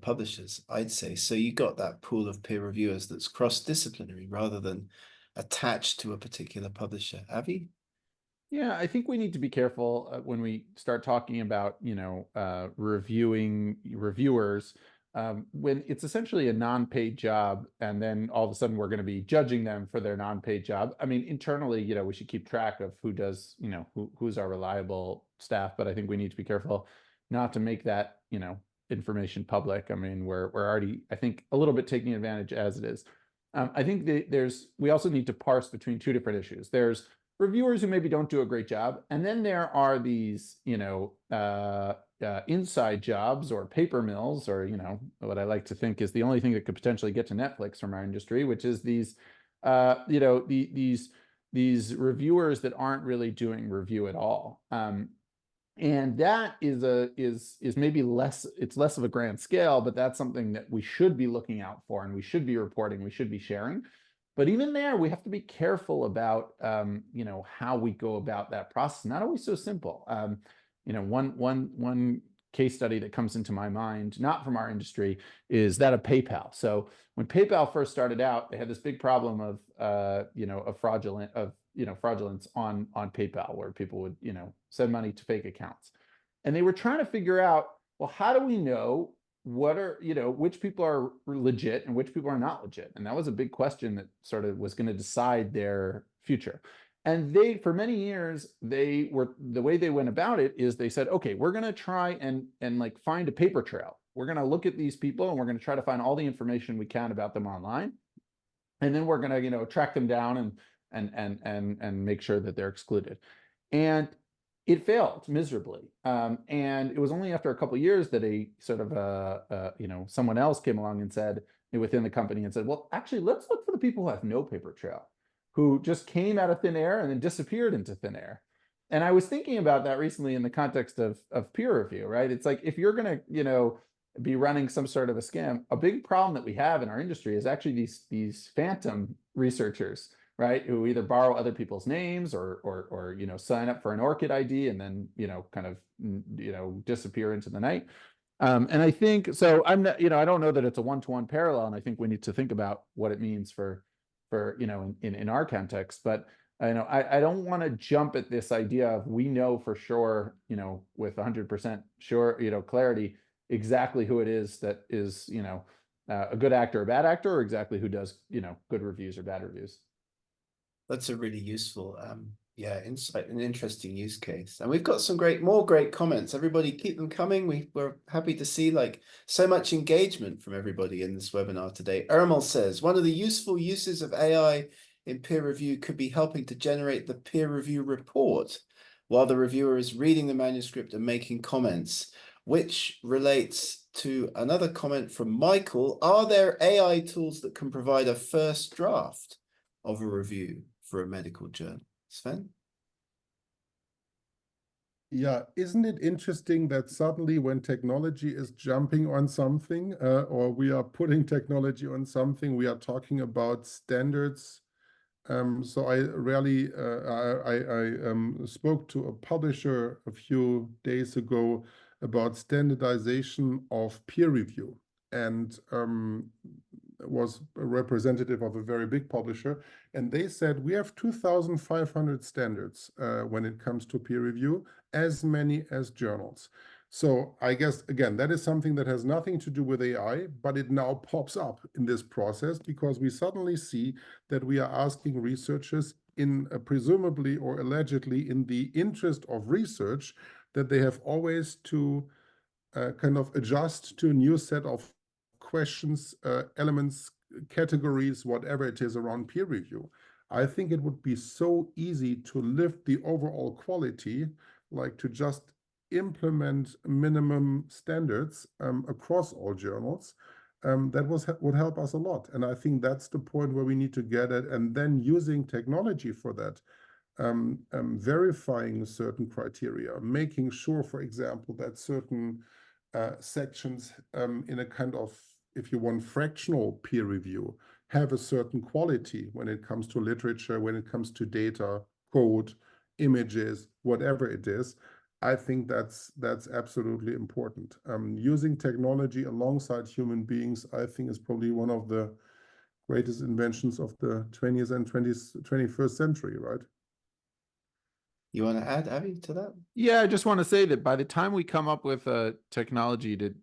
publishers, I'd say. So you got that pool of peer reviewers that's cross-disciplinary rather than attached to a particular publisher. Avi? Yeah, I think we need to be careful when we start talking about, reviewing reviewers, when it's essentially a non-paid job, and then all of a sudden we're going to be judging them for their non-paid job. I mean, internally, we should keep track of who does, who's our reliable staff, but I think we need to be careful not to make that, information public. I mean, we're already, I think, a little bit taking advantage as it is. I think we also need to parse between two different issues. There's reviewers who maybe don't do a great job, and then there are these, inside jobs or paper mills, or what I like to think is the only thing that could potentially get to Netflix from our industry, which is these, these reviewers that aren't really doing review at all. And that is maybe less, it's less of a grand scale, but that's something that we should be looking out for, and we should be reporting, we should be sharing. But even there, we have to be careful about, how we go about that process. Not always so simple. One case study that comes into my mind, not from our industry, is that of PayPal. So when PayPal first started out, they had this big problem of, fraudulence on PayPal, where people would, send money to fake accounts. And they were trying to figure out, well, how do we know what are, which people are legit and which people are not legit? And that was a big question that sort of was going to decide their future. And for many years, the way they went about it is they said, okay, we're going to try and like find a paper trail. We're going to look at these people, and we're going to try to find all the information we can about them online. And then we're going to, track them down and make sure that they're excluded. And it failed miserably. And it was only after a couple of years that a sort of, someone else came along and said, within the company, and said, well, actually, let's look for the people who have no paper trail, who just came out of thin air and then disappeared into thin air. And I was thinking about that recently in the context of peer review, right? It's like, if you're going to, be running some sort of a scam, a big problem that we have in our industry is actually these phantom researchers, right, who either borrow other people's names or sign up for an ORCID ID and then kind of disappear into the night. And I think so. I'm not, I don't know that it's a one-to-one parallel, and I think we need to think about what it means for in our context. But I don't want to jump at this idea of we know for sure, with 100% sure, clarity, exactly who it is that is a good actor or a bad actor, or exactly who does good reviews or bad reviews. That's a really useful insight, an interesting use case. And we've got some more great comments. Everybody keep them coming. We're happy to see so much engagement from everybody in this webinar today. Ermal says, one of the useful uses of AI in peer review could be helping to generate the peer review report while the reviewer is reading the manuscript and making comments, which relates to another comment from Michael. Are there AI tools that can provide a first draft of a review for a medical journal? Sven? Yeah, isn't it interesting that suddenly when technology is jumping on something, or we are putting technology on something, we are talking about standards. So I really, I spoke to a publisher a few days ago about standardization of peer review. And was a representative of a very big publisher, and they said we have 2,500 standards when it comes to peer review, as many as journals. So I guess, again, that is something that has nothing to do with AI, but it now pops up in this process because we suddenly see that we are asking researchers in presumably or allegedly in the interest of research that they have always to kind of adjust to a new set of questions, elements, categories, whatever it is around peer review. I think it would be so easy to lift the overall quality, like to just implement minimum standards across all journals. That would help us a lot. And I think that's the point where we need to get at, and then using technology for that, verifying certain criteria, making sure, for example, that certain sections in a kind of, if you want, fractional peer review have a certain quality when it comes to literature, when it comes to data, code, images, whatever it is. I think that's absolutely important. Using technology alongside human beings, I think, is probably one of the greatest inventions of the 20th and 21st century, right? You want to add, Avi, to that? Yeah, I just want to say that by the time we come up with a technology to,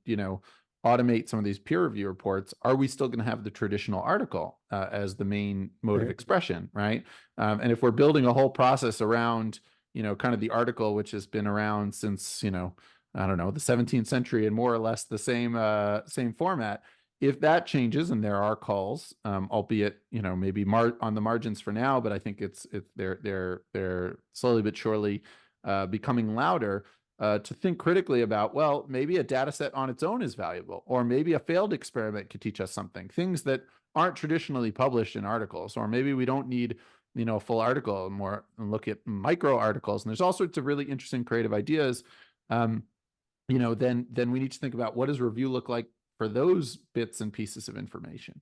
automate some of these peer review reports, are we still going to have the traditional article as the main mode of expression, right? And if we're building a whole process around, kind of the article, which has been around since, I don't know, the 17th century and more or less the same format, if that changes, and there are calls, albeit maybe on the margins for now, but I think they're slowly but surely becoming louder. To think critically about, well, maybe a data set on its own is valuable, or maybe a failed experiment could teach us something, things that aren't traditionally published in articles, or maybe we don't need a full article, more look at micro articles, and there's all sorts of really interesting creative ideas. Then we need to think about, what does review look like for those bits and pieces of information,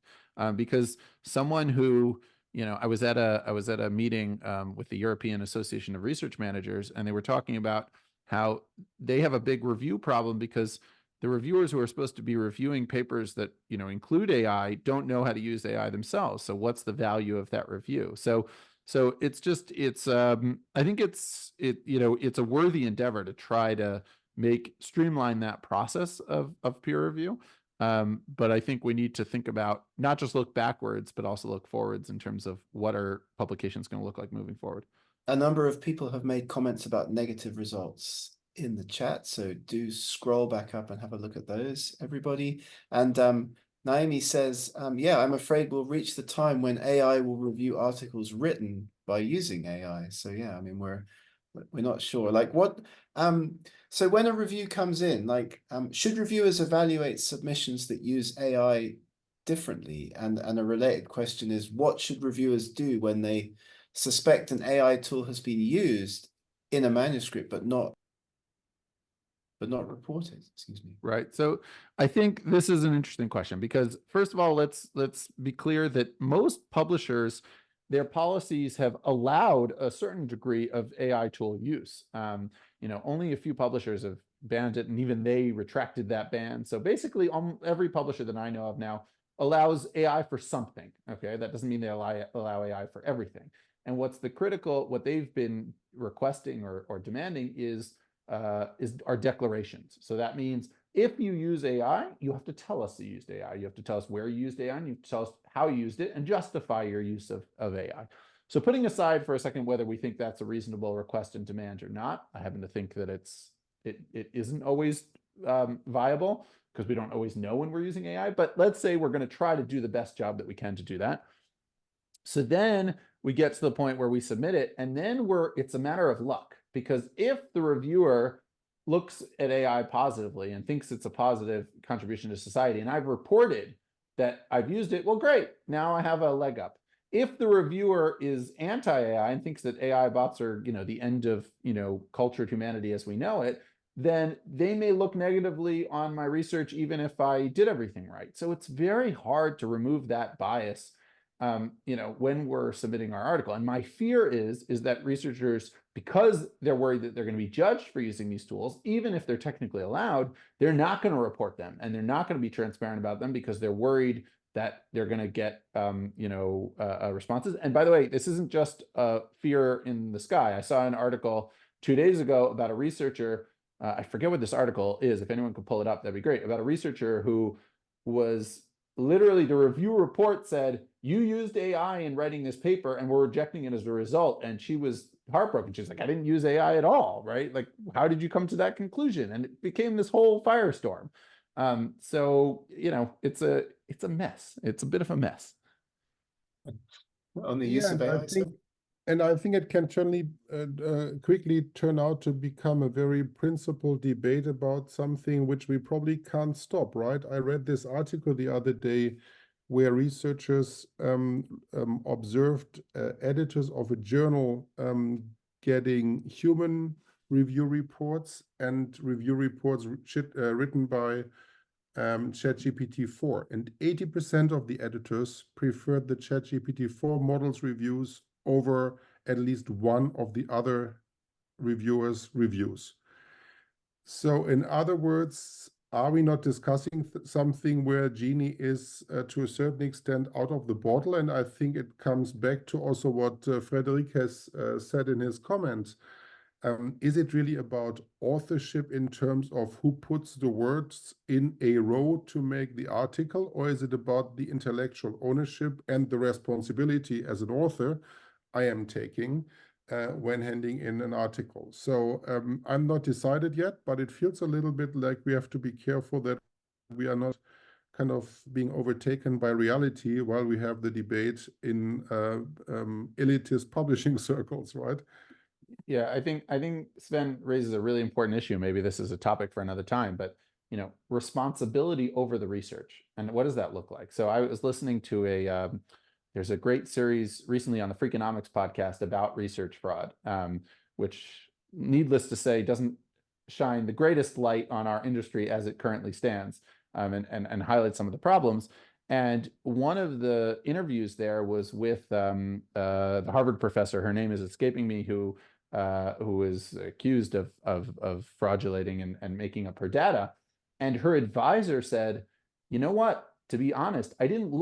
because someone who, I was at a meeting with the European Association of Research Managers, and they were talking about how they have a big review problem because the reviewers who are supposed to be reviewing papers that include AI don't know how to use AI themselves. So what's the value of that review? So I think it's a worthy endeavor to try to streamline that process of peer review. But I think we need to think about, not just look backwards, but also look forwards in terms of what are publications going to look like moving forward. A number of people have made comments about negative results in the chat, so do scroll back up and have a look at those, everybody. And Naomi says, yeah, I'm afraid we'll reach the time when AI will review articles written by using AI. So yeah, I mean, we're not sure. Like what, so when a review comes in, like, should reviewers evaluate submissions that use AI differently? And a related question is, what should reviewers do when they suspect an AI tool has been used in a manuscript but not reported? Excuse me. Right. So I think this is an interesting question, because first of all, let's be clear that most publishers, their policies have allowed a certain degree of AI tool use. Only a few publishers have banned it, and even they retracted that ban. So basically, every publisher that I know of now allows AI for something. Okay, that doesn't mean they allow AI for everything. And what they've been requesting or demanding is our declarations. So that means if you use AI, you have to tell us you used AI. You have to tell us where you used AI, and you have to tell us how you used it, and justify your use of AI. So putting aside for a second whether we think that's a reasonable request and demand or not, I happen to think that it isn't always viable, because we don't always know when we're using AI. But let's say we're going to try to do the best job that we can to do that. So then we get to the point where we submit it, and then it's a matter of luck, because if the reviewer looks at AI positively and thinks it's a positive contribution to society, and I've reported that I've used it, well, great, now I have a leg up. If the reviewer is anti-AI and thinks that AI bots are, the end of, cultured humanity as we know it, then they may look negatively on my research, even if I did everything right. So it's very hard to remove that bias when we're submitting our article. And my fear is that researchers, because they're worried that they're going to be judged for using these tools, even if they're technically allowed, they're not going to report them, and they're not going to be transparent about them, because they're worried that they're going to get, responses. And by the way, this isn't just a fear in the sky. I saw an article 2 days ago about a researcher. I forget what this article is. If anyone could pull it up, that'd be great. About a researcher who was literally, the review report said, you used AI in writing this paper and we're rejecting it as a result. And she was heartbroken. She's like, I didn't use AI at all, right? Like, how did you come to that conclusion? And it became this whole firestorm. So, it's a mess. It's a bit of a mess. On the use of AI. I think it can certainly quickly turn out to become a very principled debate about something which we probably can't stop, right? I read this article the other day where researchers observed editors of a journal getting human review reports and review reports written by ChatGPT-4, and 80% of the editors preferred the ChatGPT-4 model's reviews over at least one of the other reviewers' reviews. So in other words, are we not discussing something where Genie is to a certain extent out of the bottle? And I think it comes back to also what Frederic has said in his comments. Is it really about authorship in terms of who puts the words in a row to make the article, or is it about the intellectual ownership and the responsibility as an author I am taking when handing in an article? So I'm not decided yet, but it feels a little bit like we have to be careful that we are not kind of being overtaken by reality while we have the debate in elitist publishing circles, right? Yeah, I think Sven raises a really important issue. Maybe this is a topic for another time, but responsibility over the research, and what does that look like? So I was listening to there's a great series recently on the Freakonomics podcast about research fraud, which, needless to say, doesn't shine the greatest light on our industry as it currently stands, and highlights some of the problems. And one of the interviews there was with the Harvard professor. Her name is escaping me, who is accused of fraudulating and making up her data. And her advisor said, you know what? To be honest, I didn't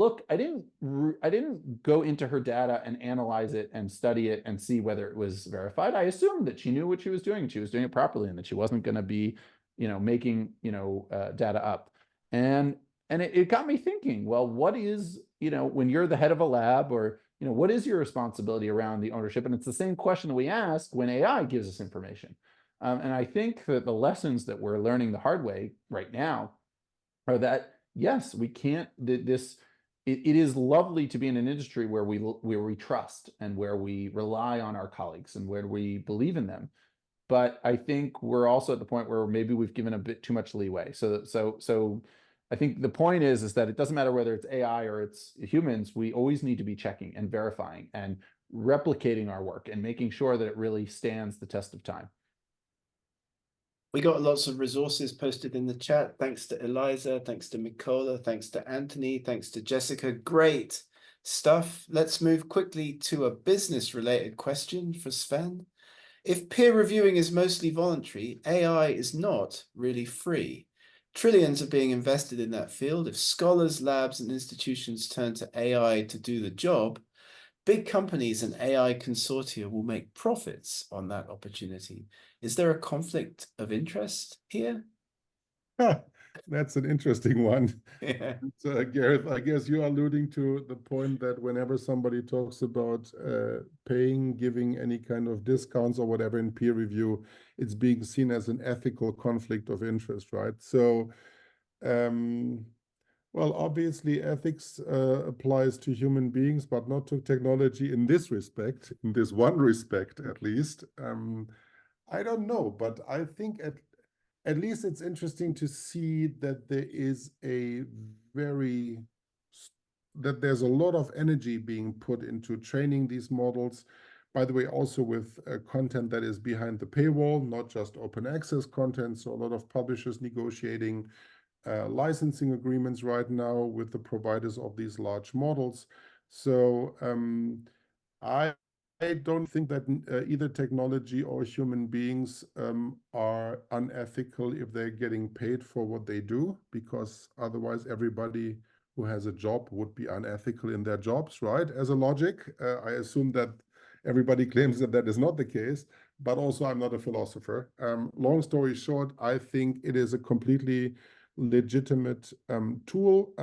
go into her data and analyze it and study it and see whether it was verified. I assumed that she knew what she was doing and she was doing it properly, and that she wasn't going to be, making, data up. And it got me thinking, well, what is, when you're the head of a lab, or, what is your responsibility around the ownership? And it's the same question that we ask when AI gives us information. And I think that the lessons that we're learning the hard way right now are that, yes, we can't, it is lovely to be in an industry where we trust and where we rely on our colleagues and where we believe in them. But I think we're also at the point where maybe we've given a bit too much leeway. So I think the point is that it doesn't matter whether it's AI or it's humans. We always need to be checking and verifying and replicating our work and making sure that it really stands the test of time. We got lots of resources posted in the chat. Thanks to Eliza, thanks to Mikola, thanks to Anthony, thanks to Jessica. Great stuff. Let's move quickly to a business-related question for Sven. If peer reviewing is mostly voluntary, AI is not really free. Trillions are being invested in that field. If scholars, labs, and institutions turn to AI to do the job, big companies and AI consortia will make profits on that opportunity. Is there a conflict of interest here? That's an interesting one. Yeah. Gareth, I guess you are alluding to the point that whenever somebody talks about paying, giving any kind of discounts or whatever in peer review, it's being seen as an ethical conflict of interest, right? So, well, obviously ethics applies to human beings, but not to technology in this respect, in this one respect at least. I don't know, but I think at least it's interesting to see that there's a lot of energy being put into training these models. By the way, also with content that is behind the paywall, not just open access content. So a lot of publishers negotiating licensing agreements right now with the providers of these large models. So I don't think that either technology or human beings are unethical if they're getting paid for what they do, because otherwise everybody who has a job would be unethical in their jobs, right? As a logic, I assume that everybody claims that that is not the case, but also I'm not a philosopher. Long story short, I think it is a completely legitimate tool,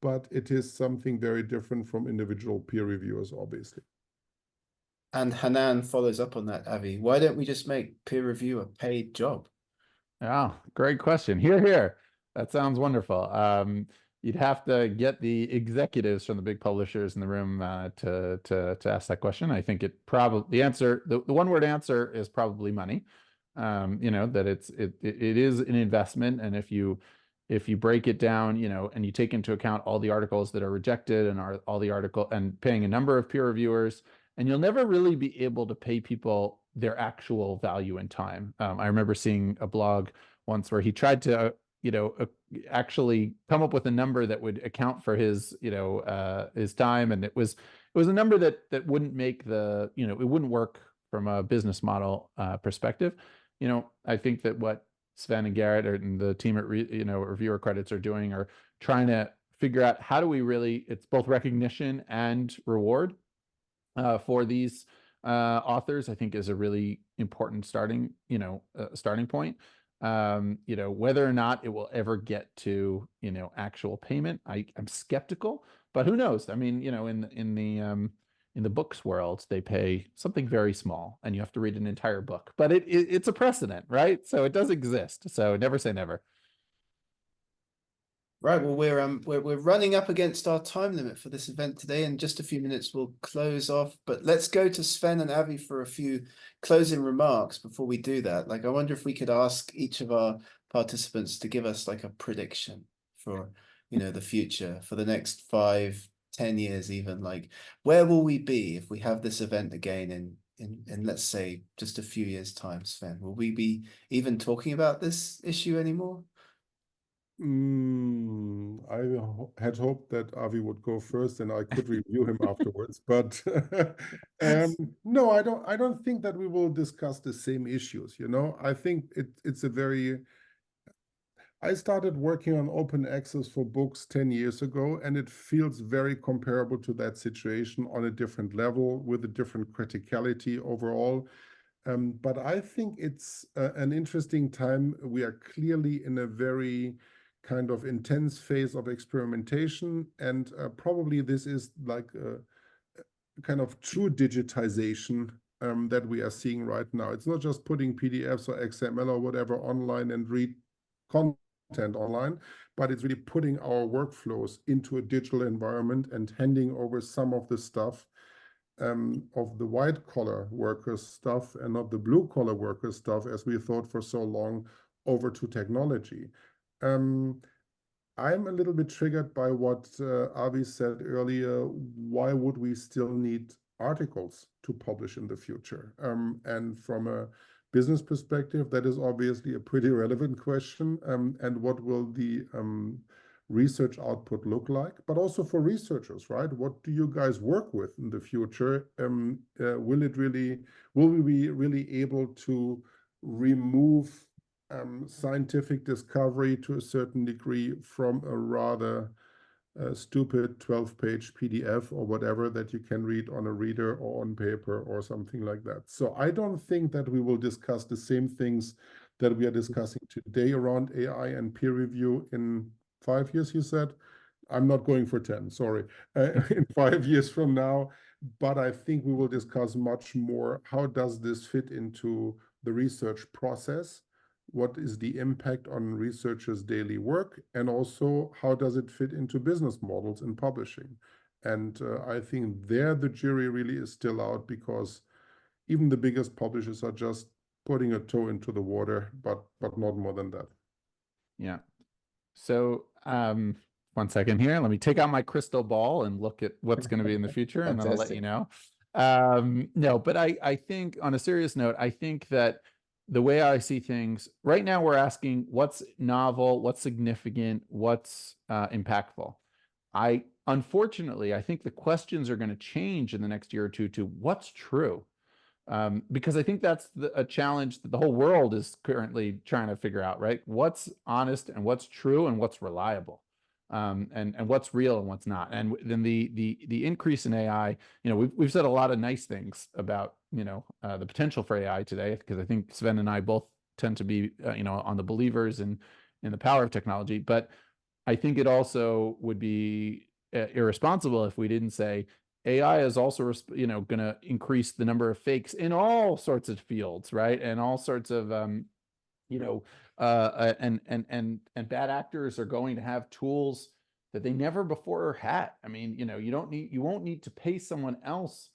but it is something very different from individual peer reviewers, obviously. And Hanan follows up on that, Avi. Why don't we just make peer review a paid job? Oh, great question. Here. That sounds wonderful. You'd have to get the executives from the big publishers in the room to ask that question. I think it probably the answer, the one word answer is probably money. That it is an investment, and if you break it down, and you take into account all the articles that are rejected and all the article and paying a number of peer reviewers, and you'll never really be able to pay people their actual value in time. I remember seeing a blog once where he tried to, actually come up with a number that would account for his time, and it was a number that wouldn't make it wouldn't work from a business model perspective. I think that what Sven and Garrett and the team at Reviewer Credits are doing are trying to figure out how do we really, it's both recognition and reward for these authors. I think is a really important starting point. Whether or not it will ever get to actual payment, I'm skeptical, but who knows? I mean, in the books world, they pay something very small, and you have to read an entire book. But it's a precedent, right? So it does exist. So never say never. Right. Well, we're running up against our time limit for this event today. In just a few minutes, we'll close off. But let's go to Sven and Avi for a few closing remarks before we do that. Like, I wonder if we could ask each of our participants to give us like a prediction for, the future, for the next 5-10 years, even. Like, where will we be if we have this event again in let's say just a few years' time, Sven? Will we be even talking about this issue anymore? I had hoped that Avi would go first and I could review him afterwards. But no, I don't think that we will discuss the same issues. I think it's a very. I started working on open access for books 10 years ago, and it feels very comparable to that situation on a different level with a different criticality overall. But I think it's an interesting time. We are clearly in a very kind of intense phase of experimentation, and probably this is like a kind of true digitization that we are seeing right now. It's not just putting PDFs or XML or whatever online and read content online, but it's really putting our workflows into a digital environment and handing over some of the stuff of the white collar workers stuff and not the blue collar workers stuff, as we thought for so long, over to technology. I'm a little bit triggered by what Avi said earlier. Why would we still need articles to publish in the future? And from a business perspective, that is obviously a pretty relevant question. And what will the research output look like? But also for researchers, right? What do you guys work with in the future? Will we be really able to remove scientific discovery to a certain degree from a rather stupid 12-page PDF or whatever that you can read on a reader or on paper or something like that? So I don't think that we will discuss the same things that we are discussing today around AI and peer review in 5 years, you said. I'm not going for 10, sorry, in 5 years from now. But I think we will discuss much more. How does this fit into the research process? What is the impact on researchers' daily work? And also, how does it fit into business models in publishing? And I think there the jury really is still out, because even the biggest publishers are just putting a toe into the water, but not more than that. Yeah. So 1 second here. Let me take out my crystal ball and look at what's going to be in the future, and then I'll let you know. No, but I think on a serious note, I think that the way I see things right now, we're asking what's novel, what's significant, what's impactful. Unfortunately, I think the questions are going to change in the next year or two to what's true. Because I think that's a challenge that the whole world is currently trying to figure out, right? What's honest and what's true and what's reliable. and what's real and what's not. And then the increase in AI, we've said a lot of nice things about, the potential for AI today, because I think Sven and I both tend to be, on the believers in the power of technology. But I think it also would be irresponsible if we didn't say AI is also, going to increase the number of fakes in all sorts of fields, right? And all sorts of, and bad actors are going to have tools that they never before had. I mean, you won't need to pay someone else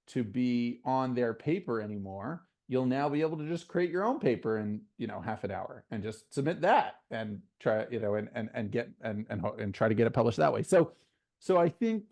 to be on their paper anymore. You'll now be able to just create your own paper in, half an hour and just submit that and try, and try to get it published that way. So I think,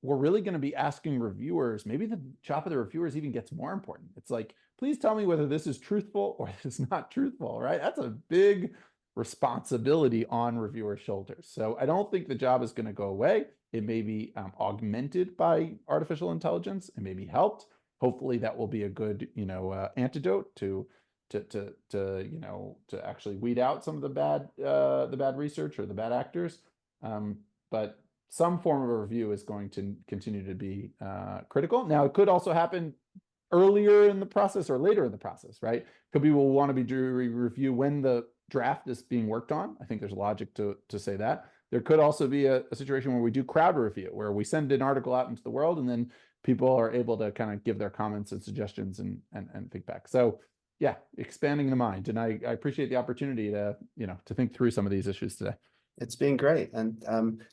we're really going to be asking reviewers, maybe the job of the reviewers even gets more important. It's like, please tell me whether this is truthful or this is not truthful, right? That's a big responsibility on reviewers' shoulders. So I don't think the job is going to go away. It may be augmented by artificial intelligence. It may be helped. Hopefully that will be a good, antidote to actually weed out some of the bad research or the bad actors. But some form of a review is going to continue to be critical. Now, it could also happen earlier in the process or later in the process, right? Could be we'll want to be jury review when the draft is being worked on. I think there's logic to say that. There could also be a situation where we do crowd review, where we send an article out into the world and then people are able to kind of give their comments and suggestions and feedback. So yeah, expanding the mind. And I appreciate the opportunity to, to think through some of these issues today. It's been great. And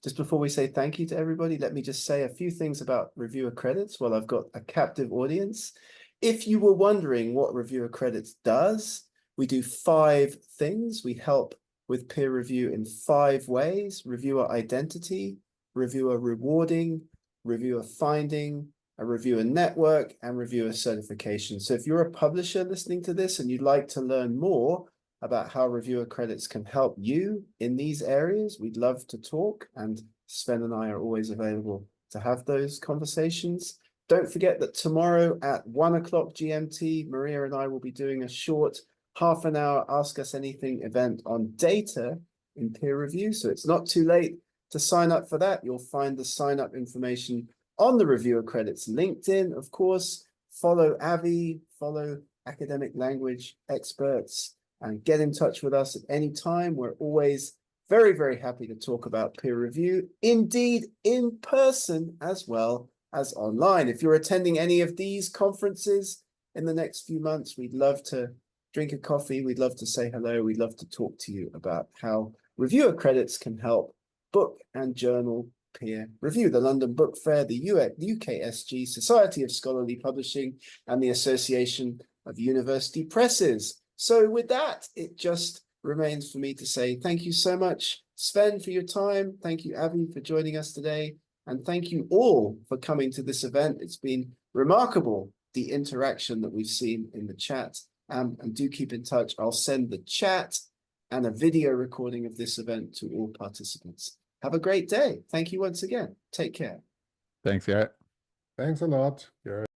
just before we say thank you to everybody, let me just say a few things about Reviewer Credits while I've got a captive audience. If you were wondering what Reviewer Credits does, we do 5 things. We help with peer review in 5 ways: reviewer identity, reviewer rewarding, reviewer finding, a reviewer network, and reviewer certification. So if you're a publisher listening to this and you'd like to learn more about how Reviewer Credits can help you in these areas, we'd love to talk, and Sven and I are always available to have those conversations. Don't forget that tomorrow at 1 o'clock GMT, Maria and I will be doing a short half-an-hour Ask Us Anything event on data in peer review. So it's not too late to sign up for that. You'll find the sign-up information on the Reviewer Credits LinkedIn, of course. Follow Avi, follow Academic Language Experts, and get in touch with us at any time. We're always very, very happy to talk about peer review, indeed in person as well as online. If you're attending any of these conferences in the next few months, we'd love to drink a coffee. We'd love to say hello. We'd love to talk to you about how Reviewer Credits can help book and journal peer review. The London Book Fair, the UKSG, Society of Scholarly Publishing, and the Association of University Presses. So with that, it just remains for me to say thank you so much, Sven, for your time. Thank you, Avi, for joining us today. And thank you all for coming to this event. It's been remarkable, the interaction that we've seen in the chat. And do keep in touch. I'll send the chat and a video recording of this event to all participants. Have a great day. Thank you once again. Take care. Thanks, Gareth. Thanks a lot, Gareth.